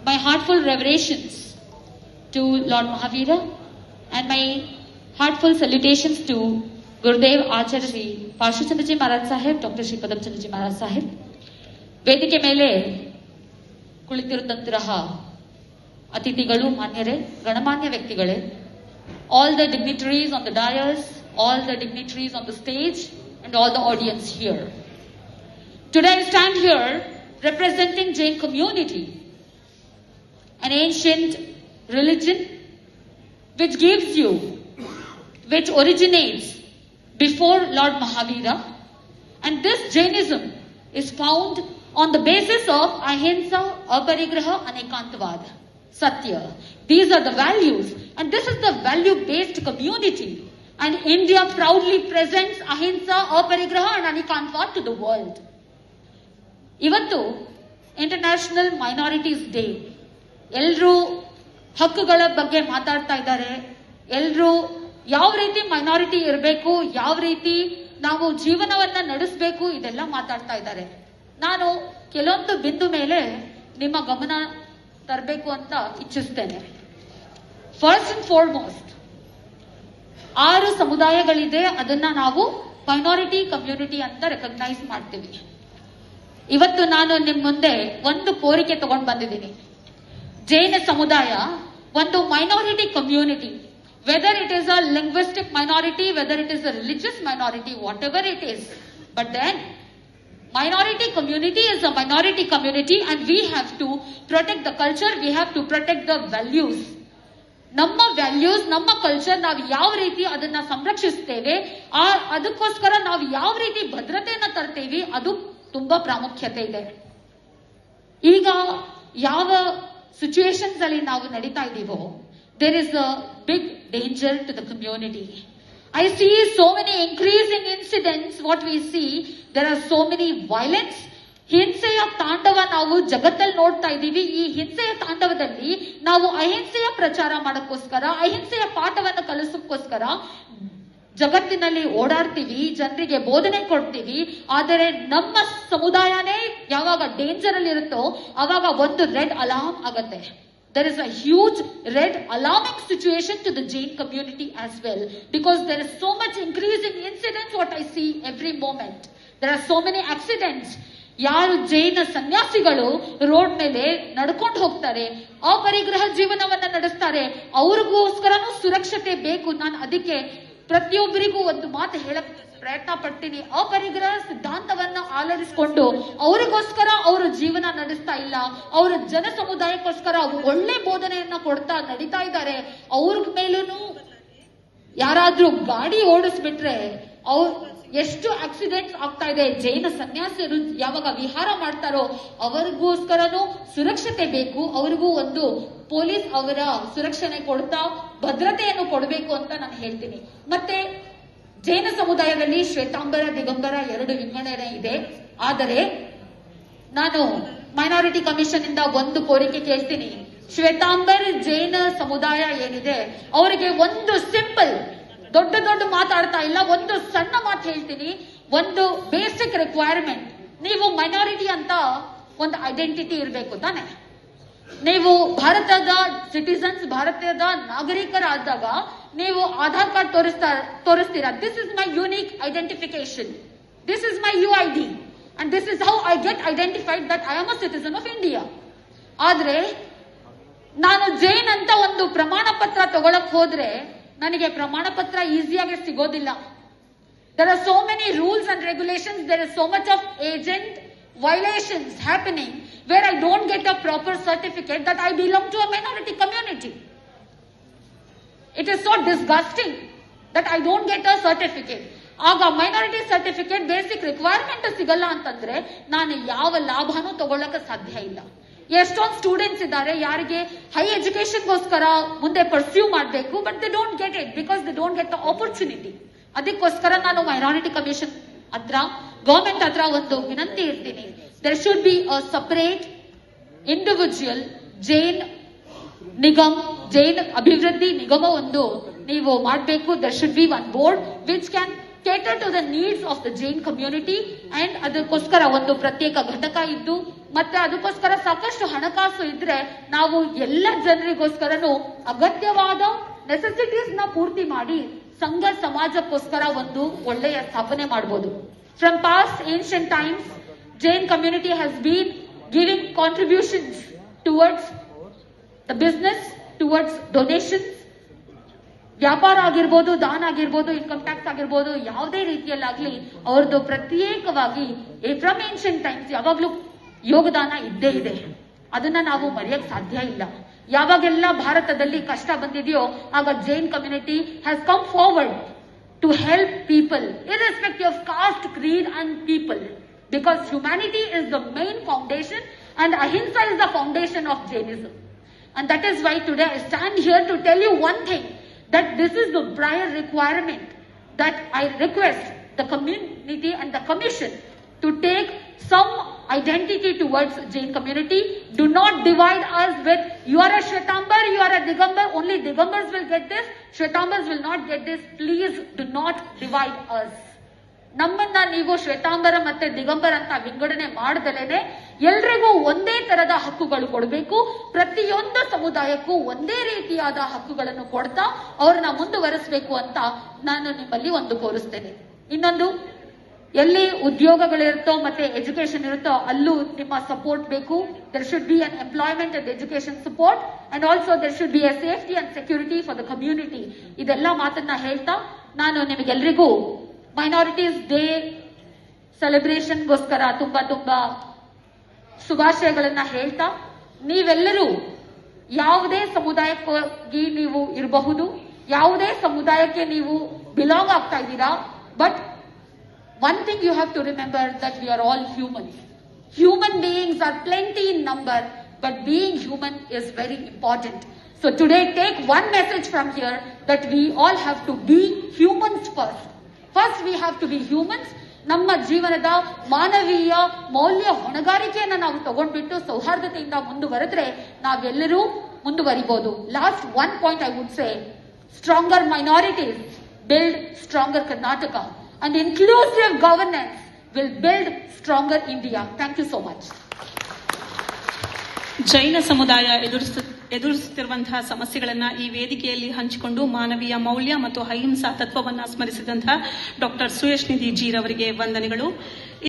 my heartfelt reverations to Lord Mahavira and my heartfelt salutations to Gurudev Acharya Shri Parshvachandraji Maharaj Sahib, Dr. Shri Padamchandraji Maharaj Sahib. ವೇದಿಕೆ ಮೇಲೆ ಕುಳಿತಿರುತ್ತಂತಹ ಅತಿಥಿಗಳು, ಮಾನ್ಯರೇ, ಗಣಮಾನ್ಯ ವ್ಯಕ್ತಿಗಳೇ, all the dignitaries on the dais, all the dignitaries on the stage, and all the audience here. Today I stand here representing Jain community, an ancient religion which originates before Lord Mahavira, and this Jainism is found on the basis of ahimsa, aparigraha, anekantavad, satya. These are the values, and this is the value-based community. And India proudly presents ahimsa, aparigraha, and anekantavad to the world. Ivattu International Minorities Day. Elru ಹಕ್ಕುಗಳ ಬಗ್ಗೆ ಮಾತಾಡ್ತಾ ಇದ್ದಾರೆ. ಎಲ್ಲರೂ ಯಾವ ರೀತಿ minority ಇರಬೇಕು, ಯಾವ ರೀತಿ ನಾವು ಜೀವನವನ್ನ ನಡೆಸಬೇಕು, ಇದೆಲ್ಲ ಮಾತಾಡ್ತಾ ಇದ್ದಾರೆ. ನಾನು ಕೆಲವೊಂದು ಬಿಂದು ಮೇಲೆ ನಿಮ್ಮ ಗಮನ ತರಬೇಕು ಅಂತ ಇಚ್ಛಿಸ್ತೇನೆ. ಫಸ್ಟ್ ಅಂಡ್ ಫಾರ್ಮೋಸ್ಟ್, 6 ಸಮುದಾಯಗಳಿದೆ, ಅದನ್ನ ನಾವು ಮೈನಾರಿಟಿ ಕಮ್ಯುನಿಟಿ ಅಂತ ರೆಕಗ್ನೈಸ್ ಮಾಡ್ತೀವಿ. ಇವತ್ತು ನಾನು ನಿಮ್ಮ ಮುಂದೆ ಒಂದು ಕೋರಿಕೆ ತಗೊಂಡು ಬಂದಿದ್ದೀನಿ. ಜೈನ ಸಮುದಾಯ ಒಂದು minority community, whether it is a linguistic minority, whether it is a religious minority, whatever it is, but then minority community is a minority community, and we have to protect the culture, we have to protect the values. ನಮ್ಮ values, ನಮ್ಮ culture ನಾವು ಯಾವ ರೀತಿ ಅದನ್ನ ಸಂರಕ್ಷಿಸ್ತೇವೆ, ಅದಕ್ಕೋಸ್ಕರ ನಾವು ಯಾವ ರೀತಿ ಭದ್ರತೆಯನ್ನ ತರ್ತೇವೆ, ಅದು ತುಂಬಾ ಪ್ರಾಮುಖ್ಯತೆ ಇದೆ. ಈಗ ಯಾವ ಸಿಚುಯೇಷನ್ಸ್ ಅಲ್ಲಿ ನಾವು ನಡೀತಾ ಇದ್ದೀವೋ, there is a big danger to the community. I see so many increasing incidents. What we see, there are so many violence. ಹಿಂಸೆಯ ತಾಂಡವ ನಾವು ಜಗತ್ತಲ್ಲಿ ನೋಡ್ತಾ ಇದ್ದೀವಿ. ಈ ಹಿಂಸೆಯ ತಾಂಡವದಲ್ಲಿ ನಾವು ಅಹಿಂಸೆಯ ಪ್ರಚಾರ ಮಾಡೋಕ್ಕೋಸ್ಕರ, ಅಹಿಂಸೆಯ ಪಾಠವನ್ನು ಕಲಿಸೋಕ್ಕೋಸ್ಕರ ಜಗತ್ತಿನಲ್ಲಿ ಓಡಾಡ್ತೀವಿ, ಜನರಿಗೆ ಬೋಧನೆ ಕೊಡ್ತೀವಿ. ಆದರೆ ನಮ್ಮ ಸಮುದಾಯನೇ ಯಾವಾಗ ಡೇಂಜರ್ ಅಲ್ಲಿ ಇರುತ್ತೋ ಅವಾಗ ಒಂದು ರೆಡ್ ಅಲಾರ್ಮ್ ಆಗತ್ತೆ. There is a huge red alarming situation to the Jain community as well, because there is so much increasing incidents what I see every moment. There are so many accidents. ಯಾರು ಜೈನ ಸನ್ಯಾಸಿಗಳು road ಮೇಲೆ ನಡ್ಕೊಂಡು ಹೋಗ್ತಾರೆ, ಅಪರಿಗ್ರಹ ಜೀವನವನ್ನ ನಡೆಸ್ತಾರೆ, ಅವ್ರಿಗೋಸ್ಕರನೂ ಸುರಕ್ಷತೆ ಬೇಕು. ನಾನು ಅದಕ್ಕೆ ಪ್ರತಿಯೊಬ್ಬರಿಗೂ ಒಂದು ಮಾತು ಹೇಳಕ್ ಪ್ರಯತ್ನ ಪಡ್ತೀನಿ. ಅಪರಿಗ್ರಹ ಸಿದ್ಧಾಂತವನ್ನ ಆಲರಿಸಿಕೊಂಡು ಅವರಿಗೋಸ್ಕರ ಅವರು ಜೀವನ ನಡೆಸ್ತಾ ಇಲ್ಲ, ಅವರ ಜನ ಸಮುದಾಯಕ್ಕೋಸ್ಕರ ಒಳ್ಳೆ ಬೋಧನೆಯನ್ನ ಕೊಡ್ತಾ ನಡೀತಾ ಇದ್ದಾರೆ. ಅವ್ರ ಮೇಲೂ ಯಾರಾದ್ರೂ ಗಾಡಿ ಓಡಿಸ್ಬಿಟ್ರೆ ಎಷ್ಟು ಆಕ್ಸಿಡೆಂಟ್ಸ್ ಆಗ್ತಾ ಇದೆ. ಜೈನ ಸನ್ಯಾಸಿರು ಯಾವಾಗ ವಿಹಾರ ಮಾಡ್ತಾರೋ ಅವರಿಗೋಸ್ಕರನೂ ಸುರಕ್ಷತೆ ಬೇಕು, ಅವರಿಗೂ ಒಂದು ಪೊಲೀಸ್ ಅವರ ಸುರಕ್ಷಣೆ ಕೊಡ್ತಾ ಭದ್ರತೆಯನ್ನು ಕೊಡಬೇಕು ಅಂತ ನಾನು ಹೇಳ್ತೀನಿ. ಮತ್ತೆ ಜೈನ ಸಮುದಾಯದಲ್ಲಿ ಶ್ವೇತಾಂಬರ, ದಿಗಂಬರ 2 ವಿಂಗಡಣೆ ಇದೆ. ಆದರೆ ನಾನು ಮೈನಾರಿಟಿ ಕಮಿಷನ್ ಇಂದ ಒಂದು ಕೋರಿಕೆ ಕೇಳ್ತೀನಿ. ಶ್ವೇತಾಂಬರ್ ಜೈನ ಸಮುದಾಯ ಏನಿದೆ ಅವರಿಗೆ ಒಂದು ಸಿಂಪಲ್, ದೊಡ್ಡ ಮಾತಾಡ್ತಾ ಇಲ್ಲ, ಒಂದು ಸಣ್ಣ ಮಾತು ಹೇಳ್ತೀನಿ. ಒಂದು ಬೇಸಿಕ್ ರಿಕ್ವೈರ್ಮೆಂಟ್, ನೀವು ಮೈನಾರಿಟಿ ಅಂತ ಒಂದು ಐಡೆಂಟಿಟಿ ಇರಬೇಕು ತಾನೆ. ನೀವು ಭಾರತದ ಸಿಟಿಸನ್ಸ್, ಭಾರತದ ನಾಗರಿಕರಾದಾಗ ನೀವು ಆಧಾರ್ ಕಾರ್ಡ್ ತೋರಿಸ್ತೀರಾ. This is my unique identification, this is my UID, and this is how I get identified that I am a citizen of India. ಆದ್ರೆ ನಾನು ಜೈನ್ ಅಂತ ಒಂದು ಪ್ರಮಾಣ ಪತ್ರ ತಗೊಳಕ್ ಹೋದ್ರೆ ನನಗೆ ಪ್ರಮಾಣ ಪತ್ರ ಈಸಿಯಾಗಿ ಸಿಗೋದಿಲ್ಲ. There are so many rules and regulations, there is so much of agent violations happening where I don't get a proper certificate that I belong to a minority community. It is so disgusting that I don't get a certificate. ಆಗ minority certificate basic requirement ಸಿಗಲ್ಲ ಅಂತಂದ್ರೆ ನಾನು ಯಾವ ಲಾಭನೂ ತಗೊಳ್ಳಕ್ಕೆ ಸಾಧ್ಯ ಇಲ್ಲ. ಎಷ್ಟೊಂದು students ಇದ್ದಾರೆ ಯಾರಿಗೆ ಹೈ ಎಜುಕೇಶನ್ಗೋಸ್ಕರ ಮುಂದೆ ಪರ್ಸ್ಯೂ ಮಾಡಬೇಕು, but they don't get it because they don't get the opportunity. ಅದಕ್ಕೋಸ್ಕರ ನಾನು ಮೈನಾರಿಟಿ ಕಮಿಷನ್ ಹತ್ರ, ಗವರ್ಮೆಂಟ್ ಹತ್ರ ಒಂದು ವಿನಂತಿ ಇರ್ತೀನಿ. There should be a separate individual Jain Nigam, Jain ಅಭಿವೃದ್ಧಿ ನಿಗಮ ಒಂದು ನೀವು ಮಾಡಬೇಕು. There should be one board which can cater to the needs of the Jain community, and ಅದಕ್ಕೋಸ್ಕರ ಒಂದು ಪ್ರತ್ಯೇಕ ಘಟಕ ಇದ್ದು ಮತ್ತೆ ಅದಕ್ಕೋಸ್ಕರ ಸಾಕಷ್ಟು ಹಣಕಾಸು ಇದ್ರೆ ನಾವು ಎಲ್ಲ ಜನರಿಗೋಸ್ಕರನು ಅಗತ್ಯವಾದ ನೆಸೆಸಿಟೀಸ್ ನ ಪೂರ್ತಿ ಮಾಡಿ ಸಂಘ ಸಮಾಜಕ್ಕೋಸ್ಕರ ಒಂದು ಒಳ್ಳೆಯ ಸ್ಥಾಪನೆ ಮಾಡಬಹುದು. From past ancient times Jain community has been giving contributions towards the business, towards donations. ವ್ಯಾಪಾರ ಆಗಿರ್ಬೋದು, ದಾನ ಆಗಿರ್ಬೋದು, ಇನ್ಕಮ್ ಟ್ಯಾಕ್ಸ್ ಆಗಿರ್ಬೋದು, ಯಾವುದೇ ರೀತಿಯಲ್ಲಾಗ್ಲಿ ಅವ್ರದ್ದು ಪ್ರತ್ಯೇಕವಾಗಿ ಫ್ರಮ್ ಏನ್ಷಿಯಂಟ್ ಟೈಮ್ಸ್ ಯಾವಾಗ್ಲೂ ಯೋಗದಾನ ಇದ್ದೇ ಇದೆ. ಅದನ್ನ ನಾವು ಮರೆಯಕ್ ಸಾಧ್ಯ ಇಲ್ಲ. ಯಾವಾಗೆಲ್ಲ ಭಾರತದಲ್ಲಿ ಕಷ್ಟ ಬಂದಿದೆಯೋ ಆಗ Jain community has come forward to help people irrespective of caste, creed and people. Because humanity is the main foundation and ahimsa is the foundation of Jainism. And that is why today I stand here to tell you one thing, that this is the prior requirement that I request the community and the commission to take some identity towards Jain community. Do not divide us with you are a Shwetambar, you are a Digambar, only Digambars will get this, Shwetambars will not get this. Please do not divide us. ನಮ್ಮನ್ನ ನೀವು ಶ್ವೇತಾಂಬರ ಮತ್ತೆ ದಿಗಂಬರ ಅಂತ ವಿಂಗಡಣೆ ಮಾಡದಲೇನೆ ಎಲ್ರಿಗೂ ಒಂದೇ ತರದ ಹಕ್ಕುಗಳು ಕೊಡಬೇಕು. ಪ್ರತಿಯೊಂದು ಸಮುದಾಯಕ್ಕೂ ಒಂದೇ ರೀತಿಯಾದ ಹಕ್ಕುಗಳನ್ನು ಕೊಡ್ತಾ ಅವ್ರನ್ನ ಮುಂದುವರಿಸಬೇಕು ಅಂತ ನಾನು ನಿಮ್ಮಲ್ಲಿ ಒಂದು ಕೋರಿಸ್ತೇನೆ. ಇನ್ನೊಂದು, ಎಲ್ಲಿ ಉದ್ಯೋಗಗಳಿರುತ್ತೋ ಮತ್ತೆ ಎಜುಕೇಶನ್ ಇರುತ್ತೋ ಅಲ್ಲೂ ನಿಮ್ಮ ಸಪೋರ್ಟ್ ಬೇಕು. There should be an employment and education support and also there should be a safety and security for the community. ಇದೆಲ್ಲ ಮಾತನ್ನ ಹೇಳ್ತಾ ನಾನು ನಿಮಗೆಲ್ಲರಿಗೂ ಮೈನಾರಿಟೀಸ್ ಡೇ ಸೆಲೆಬ್ರೇಷನ್ಗೋಸ್ಕರ ತುಂಬಾ ಶುಭಾಶಯಗಳನ್ನ ಹೇಳ್ತಾ, ನೀವೆಲ್ಲರೂ ಯಾವುದೇ ಸಮುದಾಯಕ್ಕಾಗಿ ನೀವು ಇರಬಹುದು, ಯಾವುದೇ ಸಮುದಾಯಕ್ಕೆ ನೀವು ಬಿಲಾಂಗ್ ಆಗ್ತಾ ಇದ್ದೀರಾ, but one thing you have to remember, that we are all humans. Human beings are plenty in number, but being human is very important. So today take one message from here, that we all have to be humans first. First we have to be humans. ನಮ್ಮ ಜೀವನದ ಮಾನವೀಯ ಮೌಲ್ಯ ಹೊಣೆಗಾರಿಕೆಯನ್ನ ನಾವು ತಗೊಂಡ್ಬಿಟ್ಟು ಸೌಹಾರ್ದತೆಯಿಂದ ಮುಂದುವರೆದ್ರೆ ನಾವೆಲ್ಲರೂ ಮುಂದುವರಿಬಹುದು. Last one point I would say, stronger minorities build stronger Karnataka and inclusive governance will build stronger India. Thank you so much. ಜೈನ ಸಮುದಾಯ ಎದುರಿಸುತ್ತಿರುವಂತಹ ಸಮಸ್ಯೆಗಳನ್ನ ಈ ವೇದಿಕೆಯಲ್ಲಿ ಹಂಚಿಕೊಂಡು ಮಾನವೀಯ ಮೌಲ್ಯ ಮತ್ತು ಅಹಿಂಸಾ ತತ್ವವನ್ನು ಸ್ಮರಿಸಿದಂತಹ ಡಾಕ್ಟರ್ ಸುಯೇಶ್ ನಿಧಿ ಜೀರವರಿಗೆ ವಂದನೆಗಳು.